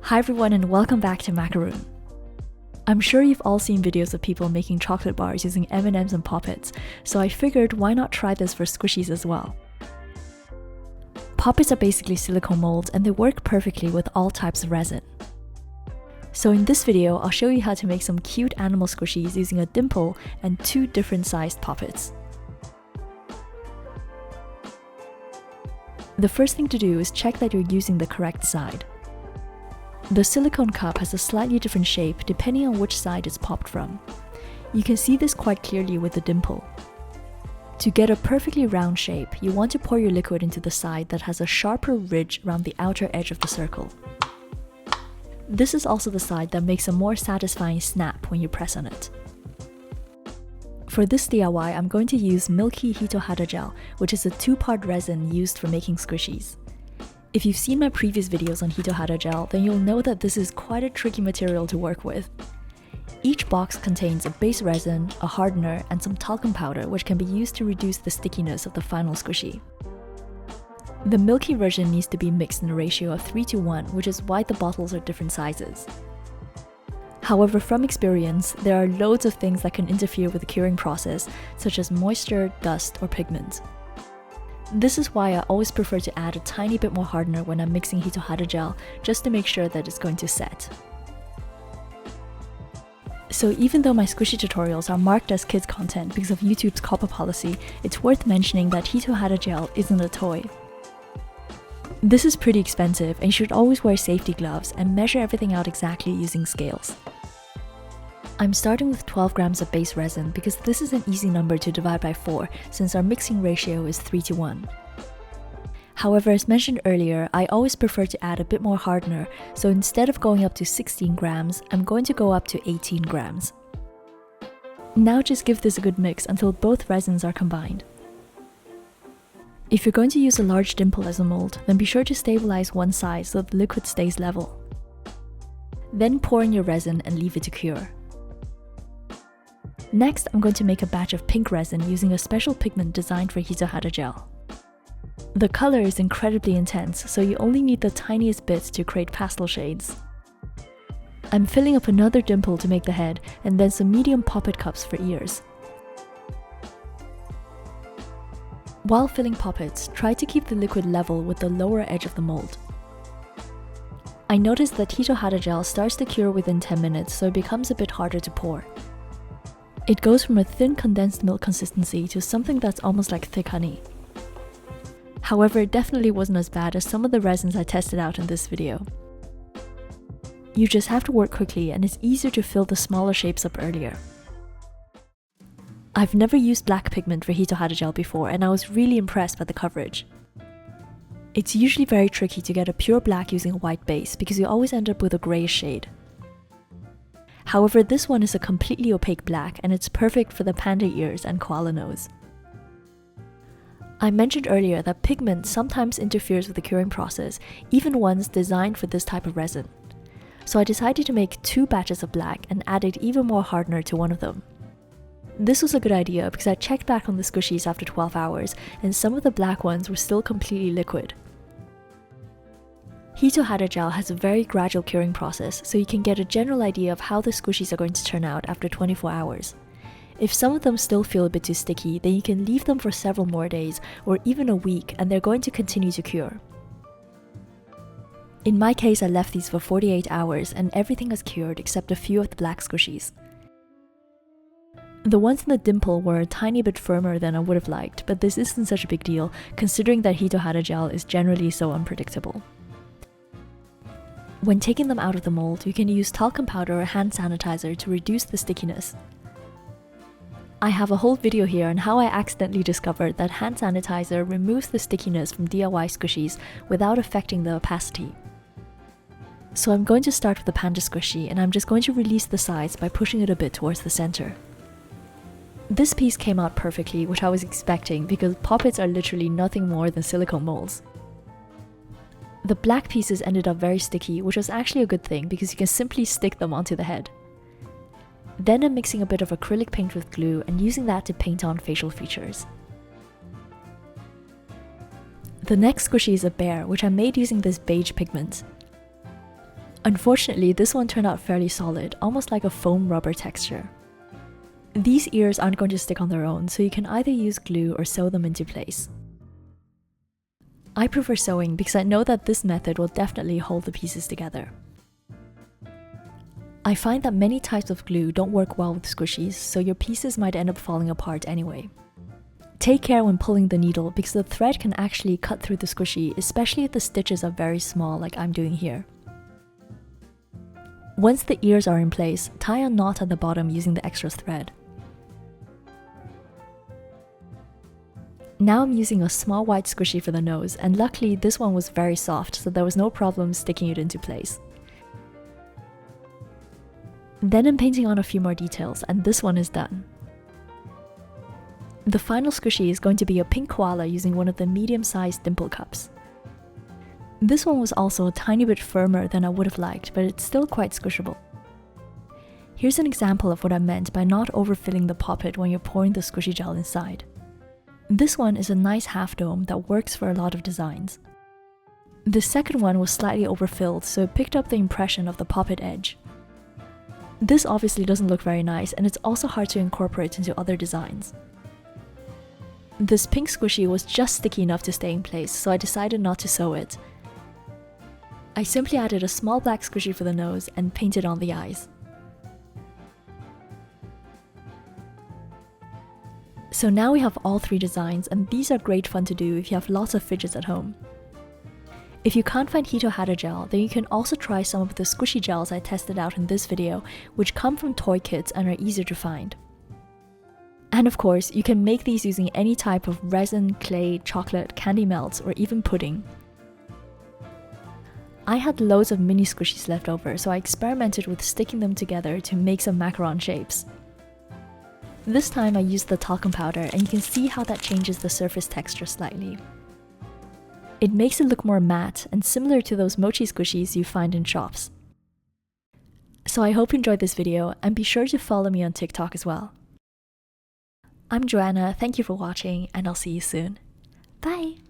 Hi everyone and welcome back to Macaroon. I'm sure you've all seen videos of people making chocolate bars using M&Ms and popits, so I figured why not try this for squishies as well. Popits are basically silicone molds and they work perfectly with all types of resin. So in this video, I'll show you how to make some cute animal squishies using a dimple and 2 different sized popits. The first thing to do is check that you're using the correct side. The silicone cup has a slightly different shape depending on which side it's popped from. You can see this quite clearly with the dimple. To get a perfectly round shape, you want to pour your liquid into the side that has a sharper ridge around the outer edge of the circle. This is also the side that makes a more satisfying snap when you press on it. For this DIY, I'm going to use milky Hitohada Gel, which is a 2-part resin used for making squishies. If you've seen my previous videos on Hitohada Gel, then you'll know that this is quite a tricky material to work with. Each box contains a base resin, a hardener, and some talcum powder which can be used to reduce the stickiness of the final squishy. The milky version needs to be mixed in a ratio of 3:1, which is why the bottles are different sizes. However, from experience, there are loads of things that can interfere with the curing process, such as moisture, dust, or pigment. This is why I always prefer to add a tiny bit more hardener when I'm mixing Hitohada Gel, just to make sure that it's going to set. So even though my squishy tutorials are marked as kids content because of YouTube's copy policy, it's worth mentioning that Hitohada Gel isn't a toy. This is pretty expensive and you should always wear safety gloves and measure everything out exactly using scales. I'm starting with 12 grams of base resin because this is an easy number to divide by 4 since our mixing ratio is 3:1. However, as mentioned earlier, I always prefer to add a bit more hardener, so instead of going up to 16 grams, I'm going to go up to 18 grams. Now just give this a good mix until both resins are combined. If you're going to use a large dimple as a mold, then be sure to stabilize one side so the liquid stays level. Then pour in your resin and leave it to cure. Next, I'm going to make a batch of pink resin using a special pigment designed for Hitohada Gel. The color is incredibly intense, so you only need the tiniest bits to create pastel shades. I'm filling up another dimple to make the head, and then some medium popit cups for ears. While filling popits, try to keep the liquid level with the lower edge of the mold. I noticed that Hitohada Gel starts to cure within 10 minutes, so it becomes a bit harder to pour. It goes from a thin condensed milk consistency to something that's almost like thick honey. However, it definitely wasn't as bad as some of the resins I tested out in this video. You just have to work quickly and it's easier to fill the smaller shapes up earlier. I've never used black pigment for Hitohada Gel before and I was really impressed by the coverage. It's usually very tricky to get a pure black using a white base because you always end up with a greyish shade. However, this one is a completely opaque black and it's perfect for the panda ears and koala nose. I mentioned earlier that pigment sometimes interferes with the curing process, even ones designed for this type of resin. So I decided to make 2 batches of black and added even more hardener to one of them. This was a good idea because I checked back on the squishies after 12 hours and some of the black ones were still completely liquid. Hitohada Gel has a very gradual curing process, so you can get a general idea of how the squishies are going to turn out after 24 hours. If some of them still feel a bit too sticky, then you can leave them for several more days or even a week and they're going to continue to cure. In my case, I left these for 48 hours and everything has cured except a few of the black squishies. The ones in the dimple were a tiny bit firmer than I would have liked, but this isn't such a big deal considering that Hitohada Gel is generally so unpredictable. When taking them out of the mold, you can use talcum powder or hand sanitizer to reduce the stickiness. I have a whole video here on how I accidentally discovered that hand sanitizer removes the stickiness from DIY squishies without affecting the opacity. So I'm going to start with the panda squishy and I'm just going to release the sides by pushing it a bit towards the center. This piece came out perfectly, which I was expecting because popits are literally nothing more than silicone molds. The black pieces ended up very sticky, which was actually a good thing because you can simply stick them onto the head. Then I'm mixing a bit of acrylic paint with glue and using that to paint on facial features. The next squishy is a bear, which I made using this beige pigment. Unfortunately, this one turned out fairly solid, almost like a foam rubber texture. These ears aren't going to stick on their own, so you can either use glue or sew them into place. I prefer sewing because I know that this method will definitely hold the pieces together. I find that many types of glue don't work well with squishies, so your pieces might end up falling apart anyway. Take care when pulling the needle because the thread can actually cut through the squishy, especially if the stitches are very small like I'm doing here. Once the ears are in place, tie a knot at the bottom using the extra thread. Now I'm using a small white squishy for the nose, and luckily this one was very soft, so there was no problem sticking it into place. Then I'm painting on a few more details, and this one is done. The final squishy is going to be a pink koala using one of the medium-sized dimple cups. This one was also a tiny bit firmer than I would have liked, but it's still quite squishable. Here's an example of what I meant by not overfilling the popit when you're pouring the squishy gel inside. This one is a nice half dome that works for a lot of designs. The second one was slightly overfilled, so it picked up the impression of the popit edge. This obviously doesn't look very nice, and it's also hard to incorporate into other designs. This pink squishy was just sticky enough to stay in place, so I decided not to sew it. I simply added a small black squishy for the nose and painted on the eyes. So now we have all three designs, and these are great fun to do if you have lots of fidgets at home. If you can't find Hitohada Gel, then you can also try some of the squishy gels I tested out in this video, which come from toy kits and are easier to find. And of course, you can make these using any type of resin, clay, chocolate, candy melts, or even pudding. I had loads of mini squishies left over, so I experimented with sticking them together to make some macaron shapes. This time I used the talcum powder, and you can see how that changes the surface texture slightly. It makes it look more matte and similar to those mochi squishies you find in shops. So I hope you enjoyed this video, and be sure to follow me on TikTok as well. I'm Joanna, thank you for watching, and I'll see you soon. Bye!